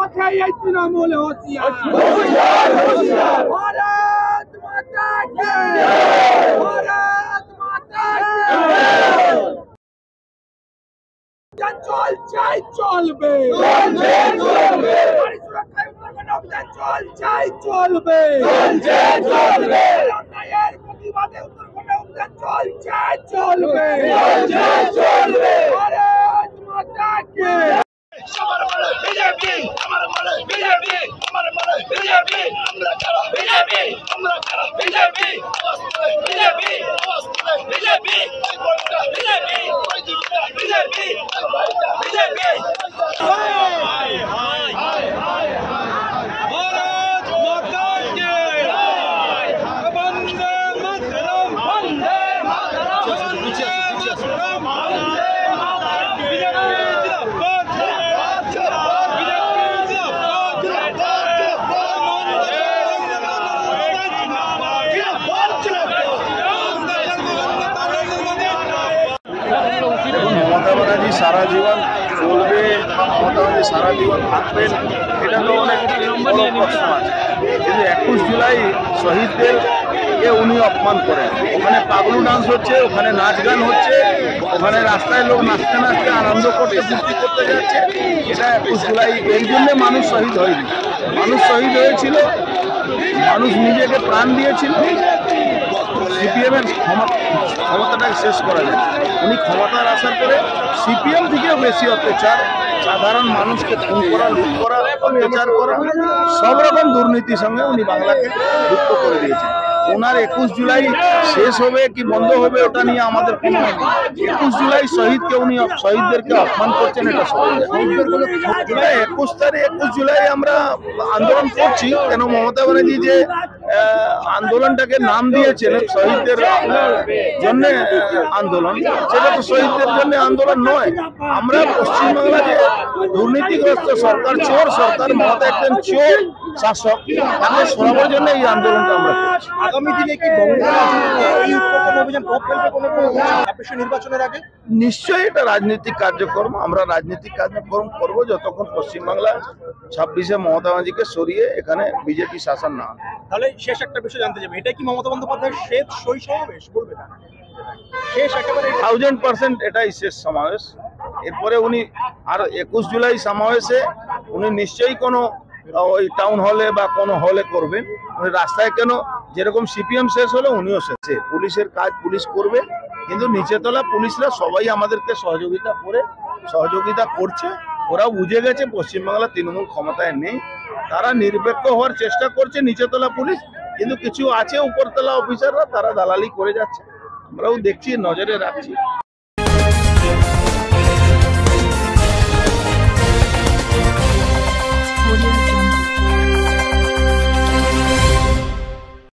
কথাই এই তৃণমূল হোশিয়ার। ভারত মাতা কি জয়, ভারত মাতা কি জয়। চলছে চলবে, চলছে চলবে, নারী সুরক্ষায় উত্তরখণ্ড অভিযান চলছে চলবে, চলছে চলবে, অন্যায়ের প্রতিবাদে উত্তরখণ্ড অভিযান চলছে চলবে, চলছে চলবে। ভারত মাতা কি বিজেপি, আমার বলে বিজেপি, আমার বলে বিজেপি, আমরা কারা বিজেপি, আমরা কারা BJP, BJP, BJP, BJP, BJP, BJP. Bharat মাতা কি জয়, বন্দে মাতরম, বন্দে মাতরম, বন্দে মাতরম, বন্দে মাতরম। বিজেপি জিন্দাবাদ, মমতা ব্যানার্জি সারা জীবন চলবে, মমতা ব্যানার্জি সারা জীবন থাকবেন, এটা তো অনেক বড় প্রশ্ন আছে। কিন্তু 21 জুলাই শহীদদেরকে উনি অপমান করেন। ওখানে পাগলু ডান্স হচ্ছে, ওখানে নাচ গান হচ্ছে, ওখানে রাস্তায় লোক নাচতে নাচতে আনন্দ করতে ফুর্তি করতে যাচ্ছে। এটা 21 জুলাই, এর জন্য মানুষ শহীদ হয়নি। মানুষ শহীদ হয়েছিল, মানুষ নিজেকে প্রাণ দিয়েছিল সিপিএম এর ক্ষমতাটাকে শেষ করা যায়। উনি ক্ষমতার আসার পরে সিপিএম থেকেও বেশি অত্যাচার, সাধারণ মানুষকে খুন করা, লুট করা, অত্যাচার করা, সব রকম দুর্নীতির সঙ্গে উনি বাংলাকে যুক্ত করে দিয়েছেন। ওনার 21 জুলাই শেষ হবে কি বন্ধ হবে ওটা নিয়ে আমাদের কোনো 21 জুলাই শহীদকে উনি শহীদদেরকে অপমান করছেন, এটা সবাই জানে। 21 জুলাই আমরা আন্দোলন করছি কেন, মমতা ব্যানার্জি যে আন্দোলনটাকে নাম দিয়েছেন শহীদদের জন্য আন্দোলন, সেটা তো শহীদদের জন্য আন্দোলন নয়। আমরা পশ্চিমবাংলা যে দুর্নীতিগ্রস্ত সরকার, চোর সরকার, মমতা একজন চোর শাসক, তাকে সরাবার জন্য এই আন্দোলনটা আমরা করছি। আগামী দিনে কি এই উত্তরখণ্ড অভিযান প্রভাব ফেলবে কোনো নির্বাচনের আগে? নিশ্চয়ই এটা রাজনৈতিক কার্যক্রম। আমরা রাজনৈতিক কার্যক্রম করব যতক্ষণ পশ্চিমবাংলা 26-এ মমতা ব্যানার্জিকে সরিয়ে এখানে বিজেপি শাসন না হবে। তাহলে শেষ একটা বিষয় জানতে চাইবে, এটা কি মমতা বন্দ্যোপাধ্যায়ের শেষ সই সমাবেশ বলবে না? শেষ একেবারে 1000% এটাই শেষ সমাবেশ। এরপরে উনি আর 21 জুলাই সমাবেশে উনি নিশ্চয়ই কোনো ওই টাউন হলে বা কোনো হলে করবেন। উনি রাস্তায় কেন, যেরকম সিপিএম শেষ হলো উনিও শেষে, পুলিশের কাজ পুলিশ করবে, কিন্তু নিচেতলা পুলিশরা সবাই আমাদেরকে সহযোগিতা করছে। ওরাও বুঝে গেছে পশ্চিমবাংলা তৃণমূল ক্ষমতায় নেই, তারা নিরপেক্ষ হওয়ার চেষ্টা করছে নিচেতলা পুলিশ, কিন্তু কিছু আছে উপরতলা অফিসাররা, তারা দালালি করে যাচ্ছে। আমরাও দেখছি, নজরে রাখছি।